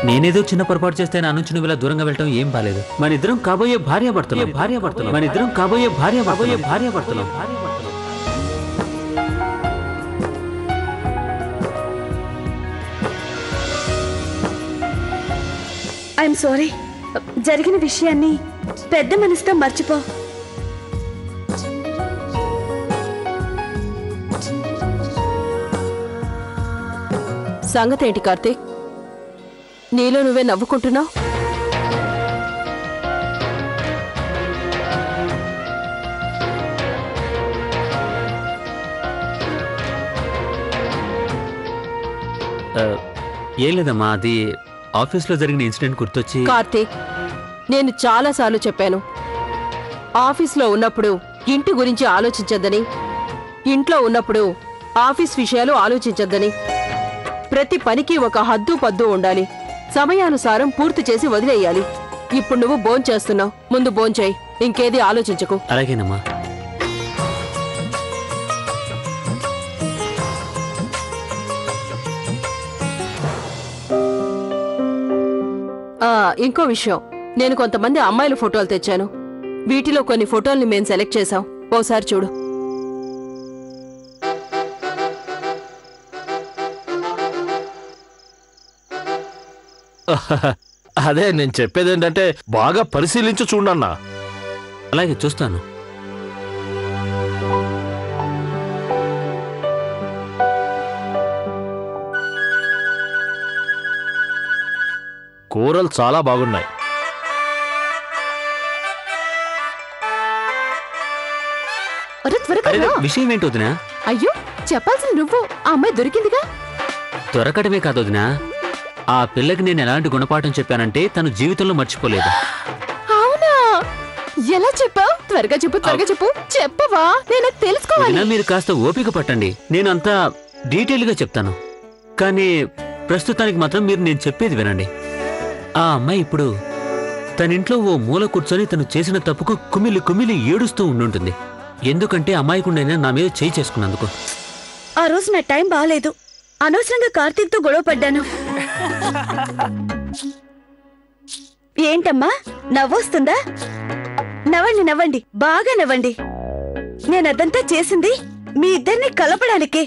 నేనేదో చిన్న పొరపాటు చేస్తే నా నుంచి నువ్వు ఇలా దూరంగా వెళ్ళటం ఏం బాలేదు. మన ఇద్దరం కాబోయే భార్యాభర్తలం. మన ఇద్దరం కాబోయే భార్యాభర్తలం. I'm sorry. జరిగిన విషయాన్ని పెద్ద మనసుతో మర్చిపో. సంగతి ఏంటి కార్తీక్? నీలో నువ్వే నవ్వుకుంటున్నావు. ఏం లేదమ్మా, అది ఆఫీస్లో జరిగిన ఇన్సిడెంట్ గుర్తొచ్చి. కార్తీక్, నేను చాలాసార్లు చెప్పాను, ఆఫీస్లో ఉన్నప్పుడు ఇంటి గురించి ఆలోచించద్దని, ఇంట్లో ఉన్నప్పుడు ఆఫీస్ విషయాలు ఆలోచించద్దని. ప్రతి పనికి ఒక హద్దు పద్దు ఉండాలి. సమయానుసారం పూర్తి చేసి వదిలేయాలి. ఇప్పుడు నువ్వు భోంచేస్తున్నావు, ముందు భోంచేయి, ఇంకేది ఆలోచించకు. అలాగేనమ్మా. ఇంకో విషయం, నేను కొంతమంది అమ్మాయిల ఫోటోలు తెచ్చాను. వీటిలో కొన్ని ఫోటోల్ని మేము సెలెక్ట్ చేశాం, ఓసారి చూడు. అదే నేను చెప్పేది ఏంటంటే బాగా పరిశీలించి చూడన్నా. అలాగే చూస్తాను. కూరలు చాలా బాగున్నాయి. విషయం ఏంటి వదినా? అయ్యో, చెప్పాల్సింది నువ్వు. ఆ అమ్మాయి దొరికిందిగా. దొరకటమే కాదు వదినా, ఆ పిల్లకి నేను ఎలాంటి గుణపాఠం చెప్పానంటే తను జీవితంలో మర్చిపోలేదు. అవునా? ఎలా చెప్పావు? త్వరగా చెప్పు, త్వరగా చెప్పు. చెప్పవా? నేను తెలుసుకోవాలి. మీరు కాస్త ఓపిక పట్టండి, నేను అంతా డీటెయిల్ గా చెప్తాను. కానీ ప్రస్తుతానికి మాత్రం మీరు నేను చెప్పేది వినండి. ఆ అమ్మాయి ఇప్పుడు తన ఇంట్లో ఓ మూల కూర్చొని తను చేసిన తప్పుకు కుమిలి కుమిలి ఏడుస్తూ ఉండుంటుంది. ఎందుకంటే అమాయకుండైనా నా మీద చేయి చేసుకున్నందుకు. ఆ రోజు నా టైం బాగాలేదు, అనవసరంగా కార్తీక్ తో గొడవ పడ్డాను. ఏంటమ్మా నవ్వొస్తుందా? నవ్వండి, నవ్వండి, బాగా నవ్వండి. నేనదంతా చేసింది మీ ఇద్దరిని కలపడానికే.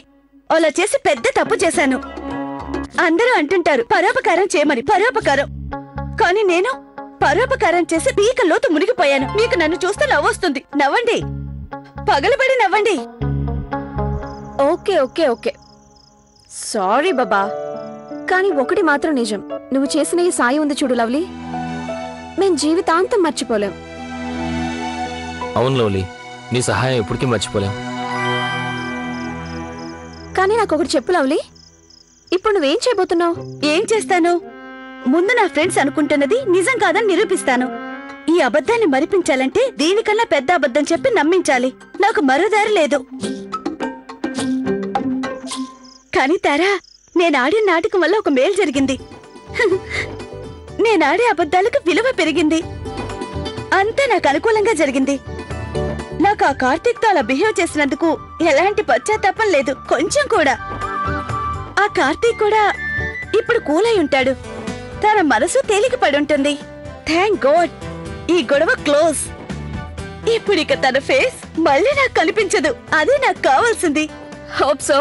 అలా చేసి పెద్ద తప్పు చేశాను. అందరూ అంటుంటారు పరోపకారం చేయమని, పరోపకారం. కానీ నేను పరోపకారం చేసి పీక లోతు మునిగిపోయాను. మీకు నన్ను చూస్తే నవ్వొస్తుంది. నవ్వండి, పగలబడి నవ్వండి. ఓకే ఓకే ఓకే, సారీ బాబా. కానీ ఒకటి మాత్రం నిజం, నువ్వు చేసిన ఈ సాయం ఉంది చూడు లవ్లీ, మేం జీవితాంతం మర్చిపోలేం. అవును లవ్లీ, నీ సహాయం ఎప్పటికీ మర్చిపోలేం. కానీ నాకొకటి చెప్పు లవ్లీ, ఇప్పుడు నువ్వేం చేయబోతున్నావు? ఏం చేస్తాను? ముందు నా ఫ్రెండ్స్ అనుకుంటున్నది నిజం కాదని నిరూపిస్తాను. ఈ అబద్ధాన్ని మరిపించాలంటే దీనికన్నా పెద్ద అబద్ధం చెప్పి నమ్మించాలి. నాకు మరో దారి లేదు. కానీ తారా, నేనాడిన నాటకం వల్ల ఒక మేలు జరిగింది. నేనాడే అబద్ధాలకు విలువ పెరిగింది. అంతా నాకు అనుకూలంగా జరిగింది. నాకు ఆ కార్తీక్ తో అలా బిహేవ్ చేసినందుకు ఎలాంటి పశ్చాత్తాపం లేదు, కొంచెం కూడా. ఆ కార్తీక్ కూడా ఇప్పుడు కూల్ అయి ఉంటాడు. తన మనసు తేలిక పడి ఉంటుంది. థ్యాంక్ గాడ్, ఈ గొడవ క్లోజ్. ఇప్పుడు ఇక తన ఫేస్ మళ్ళీ నాకు కనిపించదు. అదే నాకు కావాల్సింది. Hope so.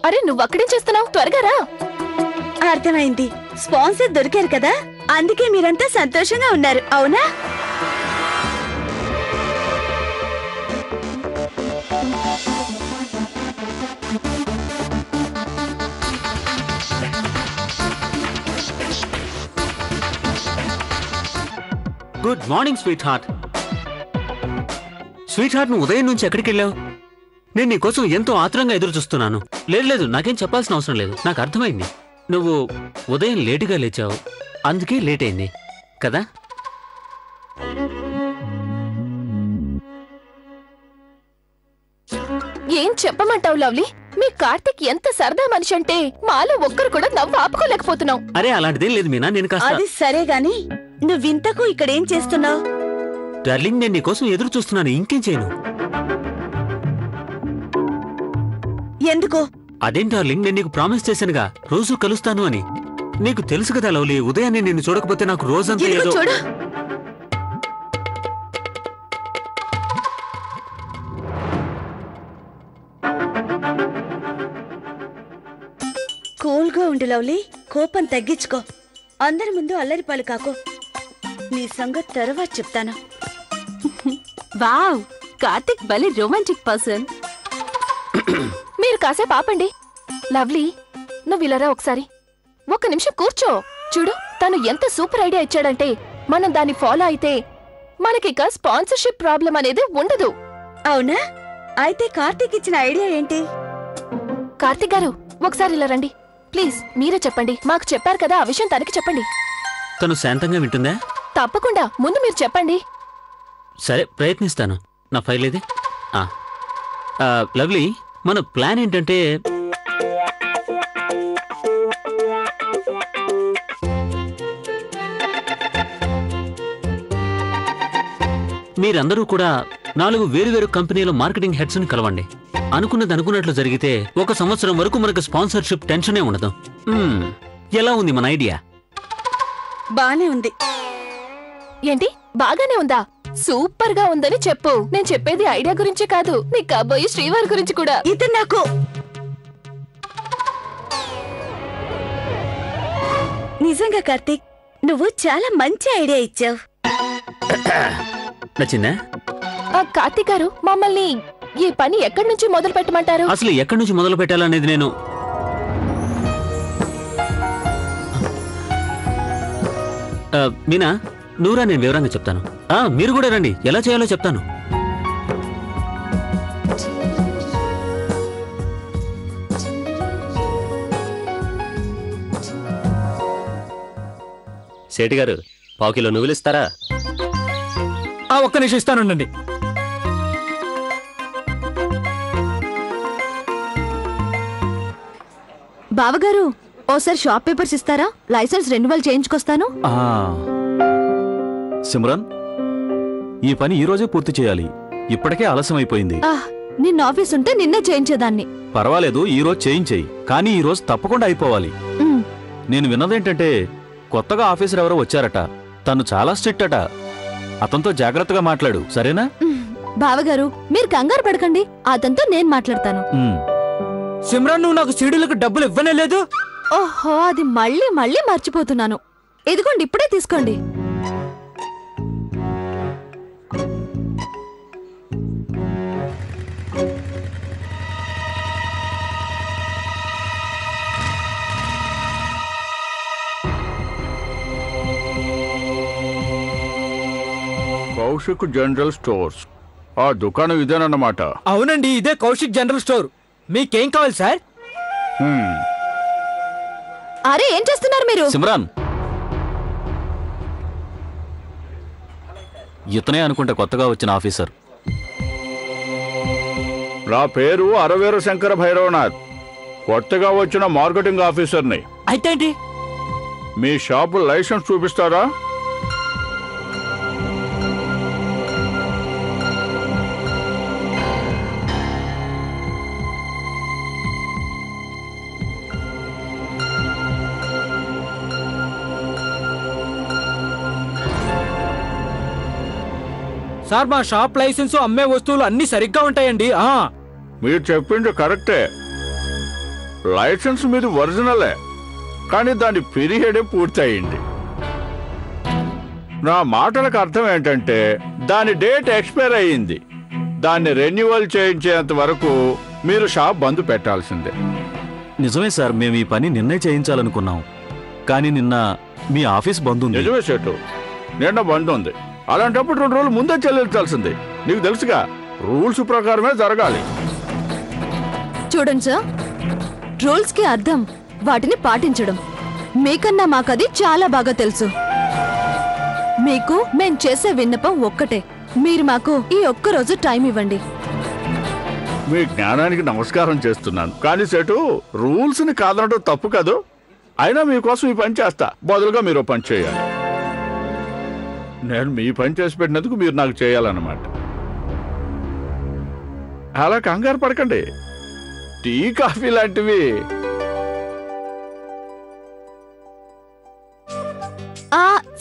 అరే, నువ్వు అక్కడేం చేస్తున్నావు? త్వరగా రా. అర్థమైంది, స్పాన్సర్ దొరికారు కదా, అందుకే మీరంతా సంతోషంగా ఉన్నారు, అవునా? Good morning sweet heart. Sweet heart నువ్వు ఉదయం నుంచి ఎక్కడికి వెళ్ళావు? నేను నీకోసం ఎంతో ఆత్రంగా ఎదురు చూస్తున్నాను. లేదు నాకేం చెప్పాల్సిన అవసరం లేదు. నాకు అర్థమైంది. నువ్వు ఉదయం లేటుగా లేచావు, అందుకే లేట్ అయింది కదా? ఏం చెప్పమంటావు లవ్లీ? మీ కార్తిక్ ఎంత సరదా మనిషి అంటే మాలో ఒక్కరు కూడా నవ్వు ఆపుకోలేకపోతున్నాం. అరే అలాంటిదేం లేదు మీనా. నేను కాస్త అది సరే గాని నువ్వింతకు ఇక్కడేం చేస్తున్నావు? డార్లింగ్, నేను నీకోసం ఎదురు చూస్తున్నాను. ఇంకేం చేయను. ఎందుకో? అదేం డార్లింగ్, నేను నీకు ప్రామిస్ చేశానుగా రోజు కలుస్తాను అని. నీకు తెలుసు కదా లవ్లీ, ఉదయాన్నే నిన్ను చూడకపోతే నాకు రోజంతా ఇదిగో ఏదో. చూడు, కూల్గా ఉండు లవ్లీ. కోపం తగ్గించుకో. అందరి ముందు అల్లరిపాలు కాకో. నీ సంగతి తర్వాత చెప్తాను. వావ్, కార్తిక్ భలే రొమాంటిక్ పర్సన్. మీరు కాసేపు ఆపండి. లవ్లీ, నువ్వు ఇలారా ఒకసారి. ఒక్క నిమిషం కూర్చో. చూడు, తను ఎంత సూపర్ ఐడియా ఇచ్చాడంటే మనం దాన్ని ఫాలో అయితే మనకిక స్పాన్సర్షిప్ ప్రాబ్లం అనేది ఉండదు. అవునా? అయితే కార్తీక్ ఇచ్చిన ఐడియా ఏంటి? కార్తిక్ గారు, ఒకసారి ఇలా రండి ప్లీజ్. మీరే చెప్పండి. మాకు చెప్పారు కదా, ఆ విషయం తనకి చెప్పండి. తను శాంతంగా వింటుందా? తప్పకుండా. ముందు మీరు చెప్పండి. సరే, ప్రయత్నిస్తాను. నా ఫైల్ ఏది? లవ్లీ, మన ప్లాన్ ఏంటంటే మీరందరూ కూడా 4 వేరువేరు కంపెనీల మార్కెటింగ్ హెడ్స్ ని కలవండి. అనుకున్నది అనుకున్నట్లు జరిగితే 1 సంవత్సరం వరకు మనకు స్పాన్సర్షిప్ టెన్షనే ఉండదు. ఎలా ఉంది మన ఐడియా? బానే ఉంది. ఏంటి బాగానే ఉందా? సూపర్ గా ఉందని చెప్పు. నేను చెప్పేది ఐడియా గురించే కాదు, నీ కాబోయే శ్రీవారి గురించి కూడా. ఇతను నాకు నిజంగా కార్తీక్, నువ్వు చాలా మంచి ఐడియా ఇచ్చావు. నచ్చిందా? కార్తీక్ గారు, మమ్మల్ని ఈ పని ఎక్కడి నుంచి మొదలు పెట్టమంటారు? అసలు ఎక్కడి నుంచి మొదలు పెట్టాలనేది నేను మీనా, నువ్వురా, నేను వివరంగా చెప్తాను. మీరు కూడా రండి, ఎలా చేయాలో చెప్తాను. సేటి గారు, 1/4 కిలో నువ్వులు ఇస్తారా? ఒక్క నిమిషం ఇస్తానుండండి. బావగారు, ఓసారి షాప్ పేపర్స్ ఇస్తారా? లైసెన్స్ రెన్యువల్ చేయించుకొస్తాను. సిమ్రన్, ఈ పని ఈ రోజే పూర్తి చేయాలి. ఇప్పటికే ఆలస్యం అయిపోయింది. నిన్న ఆఫీస్ ఉంటే నిన్నే చేయించేదాన్ని. పర్వాలేదు, ఈ రోజు చేయించేయి, కానీ ఈ రోజు తప్పకుండా అయిపోవాలి. నేను విన్నదేంటంటే కొత్తగా ఆఫీసర్ ఎవరో వచ్చారట. తను చాలా స్ట్రిక్ట్ అట. అతనితో జాగ్రత్తగా మాట్లాడు, సరేనా? బావగారు, మీరు కంగారు పడకండి, అతనితో నేను మాట్లాడతాను. సిమ్రాన్, నువ్వు నాకు సీడీలకు డబ్బులు ఇవ్వనే లేదు. ఓహో, అది మళ్ళీ మళ్ళీ మర్చిపోతున్నాను. ఇదిగోండి, ఇప్పుడే తీసుకోండి. కౌశిక్ జనరల్ స్టోర్స్, ఆ దుకాణం ఇదేనన్నమాట. అవునండి, ఇదే కౌశిక్ జనరల్ స్టోర్. మీకేం కావాలి సార్? అరే, ఏం చేస్తున్నారు మీరు? సిమ్రాన్, ఇతనే అనుకుంటే కొత్తగా వచ్చిన ఆఫీసర్. నా పేరు అరవేరు శంకర భైరవనాథ్, కొత్తగా వచ్చిన మార్కెటింగ్ ఆఫీసర్ని. అయితే ఏంటి? మీ షాపు లైసెన్స్ చూపిస్తారా? సార్, మా షాప్ లైసెన్స్, అమ్మే వస్తువులు అన్ని సరిగ్గా ఉంటాయండి. మీరు చెప్పింది కరెక్టే. లైసెన్స్ మీది ఒరిజినలే, కానీ దాని పీరియడే పూర్తయింది. నా మాటలకు అర్థం ఏంటంటే దాని డేట్ ఎక్స్పైర్ అయ్యింది. దాన్ని రెన్యువల్ చేయించేంత వరకు మీరు షాప్ బంద్ పెట్టాల్సిందే. నిజమే సార్, మేము ఈ పని నిన్నే చేయించాలనుకున్నాం, కానీ నిన్న మీ ఆఫీస్ బంద్ ఉంది. నిజమే సెటు, నిన్న బంద్ ఉంది. అలాంటప్పుడు 2 రోజులు ముందే చెల్లించాల్సింది. నీకు తెలుసుగా. రూల్స్ ప్రకారమే జరగాలి. చూడండి సార్, రూల్స్ కి అర్థం వాటిని పాటించడం. మీకన్నా మాకది చాలా బాగా తెలుసు. మీకు మేం చేసే విన్నపం ఒక్కటే, మీరు మాకు ఈ ఒక్కరోజు టైం ఇవ్వండి. మీ జ్ఞానానికి నమస్కారం చేస్తున్నాను, కానీ సెటు రూల్స్ ని కాదనడం తప్పు కాదు. అయినా మీకోసం ఈ పని చేస్తా, బదులుగా మీరు పని చేయాలి. నేను మీ పని చేసి పెట్టినందుకు మీరు నాకు చేయాలన్నమాట. అలా కంగారు పడకండి, టీ కాఫీ లాంటివి.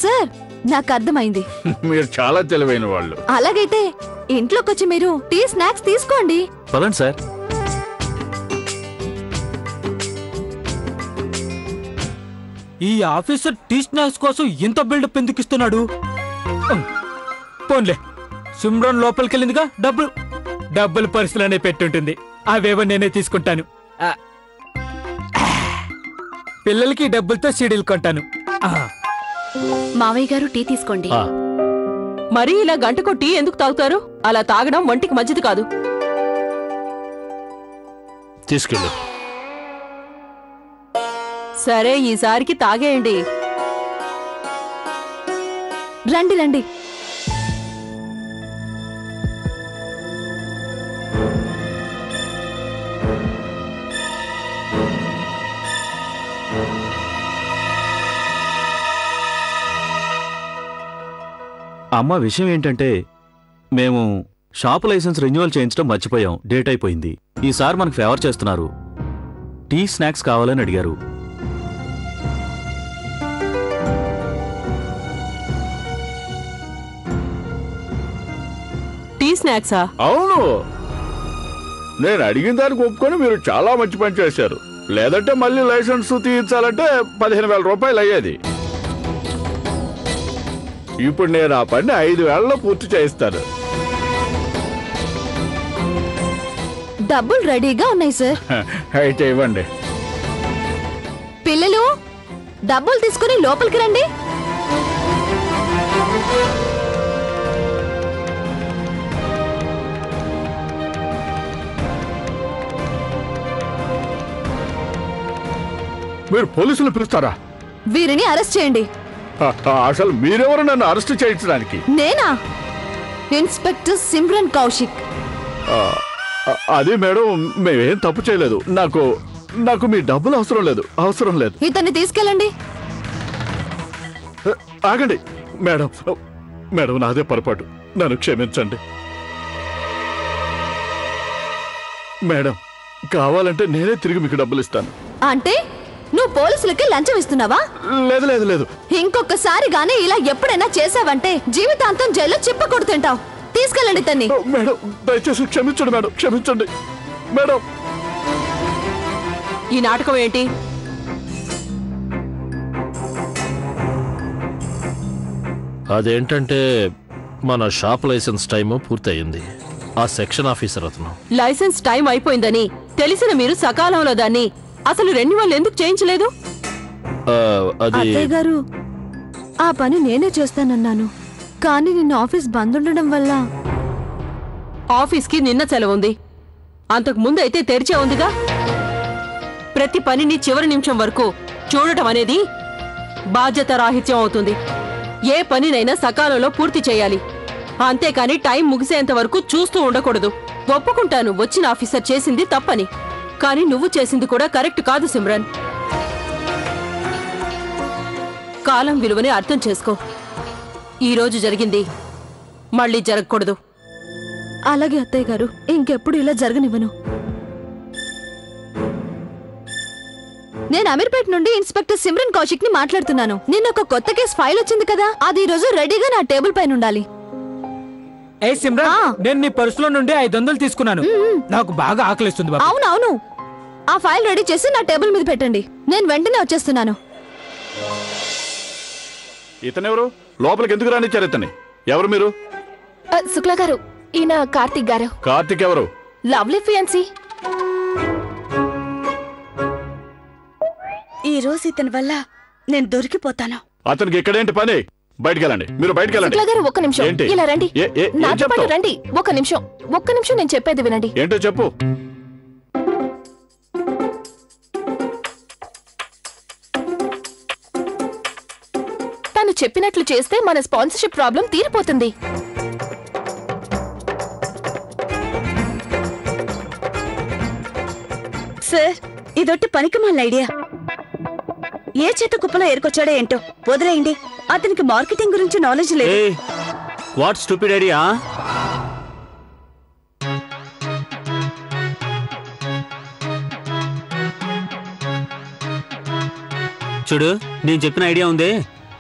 సార్, నాకు అర్థమైంది. మీరు చాలా తెలివైన వాళ్ళు. అలాగైతే ఇంట్లోకొచ్చి మీరు టీ స్నాక్స్ తీసుకోండి. పదండి సార్. ఈ ఆఫీసర్ టీ స్నాక్స్ కోసం ఇంత బిల్డప్ ఎందుకు ఇస్తున్నాడు? పోన్లే, సిమ్రన్ లోపలికెళ్ళిందిగా, డబ్బులు పర్సులనే పెట్టుంటుంది, అవేవో నేనే తీసుకుంటాను. పిల్లలకి డబ్బులతో సీడీలు కొంటాను. మావయ్య గారు టీ తీసుకోండి. మరీ ఇలా గంటకో టీ ఎందుకు తాగుతారు? అలా తాగడం ఒంటికి మంచిది కాదు. తీసుకెళ్ళు. సరే, ఈసారికి తాగేయండి. రండి రండి. అమ్మ, విషయం ఏంటంటే మేము షాప్ లైసెన్స్ రెన్యువల్ చేయించడం మర్చిపోయాం. డేట్ అయిపోయింది. ఈసారి మనకు ఫేవర్ చేస్తున్నారు. టీ స్నాక్స్ కావాలని అడిగారు. టీ స్నాక్సా? అవును, నేను అడిగిన దానికి ఒప్పుకొని మీరు చాలా మంచి పని చేశారు. లేదంటే మళ్ళీ లైసెన్స్ తీయించాలంటే 15,000 రూపాయలు అయ్యేది. ఇప్పుడు నేను ఆ పని 5 వేళ్లలో పూర్తి చేయిస్తాను. డబ్బులు రెడీగా ఉన్నాయి సార్. అయితే ఇవ్వండి. పిల్లలు, డబ్బులు తీసుకుని లోపలికి రండి. మీరు పోలీసులు పిలుస్తారా? వీరిని అరెస్ట్ చేయండి. అసలు మీరెవరు నన్ను అరెస్ట్ చేయించడానికి? నేనా? ఇన్స్పెక్టర్ సిమ్రన్ కౌశిక్. అది మేడం, మేమేం తప్పు చేయలేదు. నాకు మీ డబ్బులు అవసరం లేదు. ఇతన్ని తీసుకెళ్ళండి. ఆగండి మేడం, నాదే పొరపాటు, నన్ను క్షమించండి. మేడం, కావాలంటే నేనే తిరిగి మీకు డబ్బులు ఇస్తాను. అంటే నువ్వు పోలీసులకి లంచం ఇస్తున్నావా? లేదు. ఇంకొకసారి గానీ ఇలా ఎప్పుడైనా చేసావంటే జీవితాంతం జైల్లో చిప్పకూడు తింటావు. తీసుకెళ్ళండి తన్ని. మేడం, దయచేసి క్షమించండి మేడం, క్షమించండి మేడం. ఈ నాటకం ఏంటి? అదేంటంటే మన షాప్ లైసెన్స్ టైము పూర్తయింది. ఆ సెక్షన్ ఆఫీసర్ అతను లైసెన్స్ టైం అయిపోయిందని తెలిసిన మీరు సకాలంలో దాన్ని అసలు రెన్యువల్ ఎందుకు చేయించలేదు? అత్తయ్య గారు, ఆ పని నేనే చేస్తానన్నాను, కానీ నిన్న ఆఫీస్ బంద్ ఉండడం వల్ల. ఆఫీస్కి నిన్న సెలవుంది, అంతకు ముందు అయితే తెరిచే ఉందిగా. ప్రతి పనిని చివరి నిమిషం వరకు చూడటం అనేది బాధ్యత రాహిత్యం అవుతుంది. ఏ పనినైనా సకాలంలో పూర్తి చేయాలి, అంతేకాని టైం ముగిసేంత వరకు చూస్తూ ఉండకూడదు. ఒప్పుకుంటాను, వచ్చిన ఆఫీసర్ చేసింది తప్పని, కానీ నువ్వు చేసింది కూడా కరెక్ట్ కాదు సిమ్రన్. కాలం విలువని అర్థం చేసుకో. ఈరోజు జరిగింది మళ్ళీ జరగకూడదు. అలాగే అత్తయ్య గారు, ఇంకెప్పుడు ఇలా జరగనివ్వను. నేను అమీర్పేట నుండి ఇన్స్పెక్టర్ సిమ్రన్ కౌశిక్ ని మాట్లాడుతున్నాను. నిన్న ఒక కొత్త కేసు ఫైల్ వచ్చింది కదా, అది ఈ రోజు రెడీగా నా టేబుల్ పైన ఉండాలి. ఏ సిమ్రన్, నేను నీ పర్సులో నుండి 500 తీసుకున్నాను. నాకు బాగా ఆకలిస్తుంది బాబు. అవునవును, ఆ ఫైల్ రెడీ చేసి నా టేబుల్ మీద పెట్టండి. నేను వెంటనే వచ్చేస్తున్నాను. ఇతనెవరు? లోపలికి ఎందుకు రానిచ్చారు ఇతన్ని? ఎవరు మీరు? శుక్లా గారు, ఈయన కార్తిక్ గారు. కార్తిక్ ఎవరు? Lovely fiancée. ఈ రోజు ఇతని వల్ల నేను దొరికిపోతాను. అతనికి ఇక్కడేంటి పని? బయటికెళ్ళండి, మీరు బయటికెళ్ళండి. శుక్లా గారు ఒక్క నిమిషం ఏంటి? ఇలా రండి. ఏం నాతో పాటు చెప్తావ్? రండి. ఒక్క నిమిషం నేను చెప్పేది వినండి. ఏంటో చెప్పు. తను చెప్పినట్లు చేస్తే మన స్పాన్సర్షిప్ ప్రాబ్లం తీరిపోతుంది. సార్, ఇదొట్టి పనికిమాలిన ఐడియా. ఏ చేత కుప్పలో ఏరుకొచ్చాడో ఏంటో వదిలేయండి. అతనికి మార్కెటింగ్ గురించి నాలెడ్జ్ లేదు. What stupid idea. చూడు, నేను చెప్పిన ఐడియా ఉందే,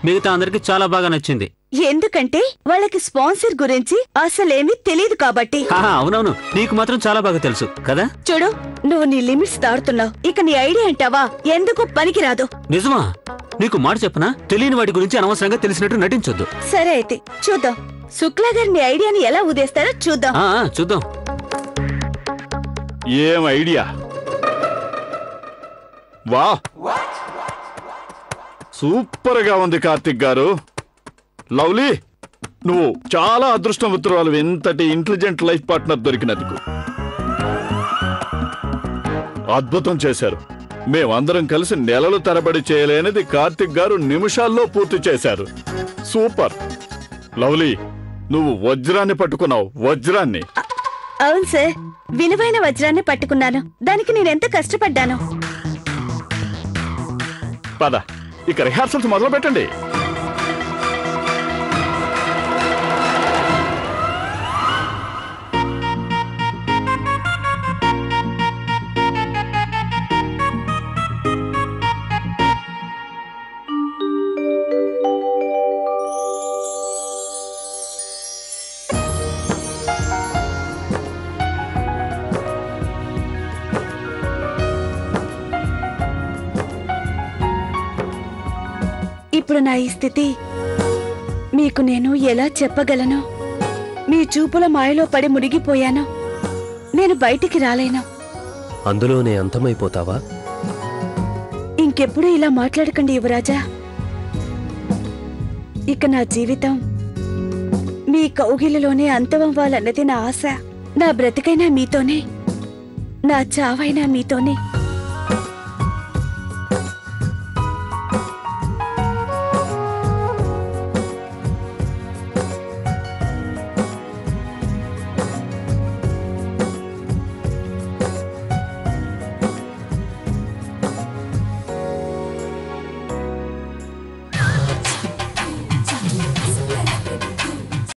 మిగతా అందరికి చాలా బాగా నచ్చింది. ఎందుకంటే వాళ్ళకి స్పాన్సర్ గురించి అసలేమీ తెలియదు కాబట్టి. అవునవును, నీకు మాత్రం చాలా బాగా తెలుసు కదా. చూడు, నువ్వు నీ లిమిట్స్ దాడుతున్నావు. ఇక నీ ఐడియా అంటావా ఎందుకు పనికిరాదు. నిజమా? నీకు మాట చెప్పనా, తెలియని వాటి గురించి అనవసరంగా తెలిసినట్టు నటించొద్దు. సరే అయితే చూద్దాం. శుక్లా గారి నీ ఐడియాని ఎలా ఉదేస్తారో చూద్దాం. చూద్దాం. ఏం ఐడియా. వా, సూపర్ గా ఉంది కార్తిక్ గారు. లవ్లీ, నువ్వు చాలా అదృష్టవంతురాలు ఇంతటి ఇంటెలిజెంట్ లైఫ్ పార్ట్నర్ దొరికినందుకు. అద్భుతం చేశారు. మేమందరం కలిసి నెలలు తరబడి చేయలేనిది కార్తిక్ గారు నిమిషాల్లో పూర్తి చేశారు. సూపర్. లవ్లీ, నువ్వు వజ్రాన్ని పట్టుకున్నావు, వజ్రాన్ని. అవును సార్, విలువైన వజ్రాన్ని పట్టుకున్నాను. దానికి నేనెంత కష్టపడ్డాను. పద, ఇక రిహార్సల్స్ మొదలు పెట్టండి. ఇప్పుడు నా ఈ స్థితి మీకు నేను ఎలా చెప్పగలను? మీ చూపుల మాయలో పడి మునిగిపోయాను. నేను బయటికి రాలేను. అందులోనే అంతమైపోతావా? ఇంకెప్పుడు ఇలా మాట్లాడకండి యువరాజా. ఇక నా జీవితం మీ కౌగిలిలోనే అంతమవ్వాలన్నది నా ఆశ. నా బ్రతికైనా మీతోనే, నా చావైనా మీతోనే.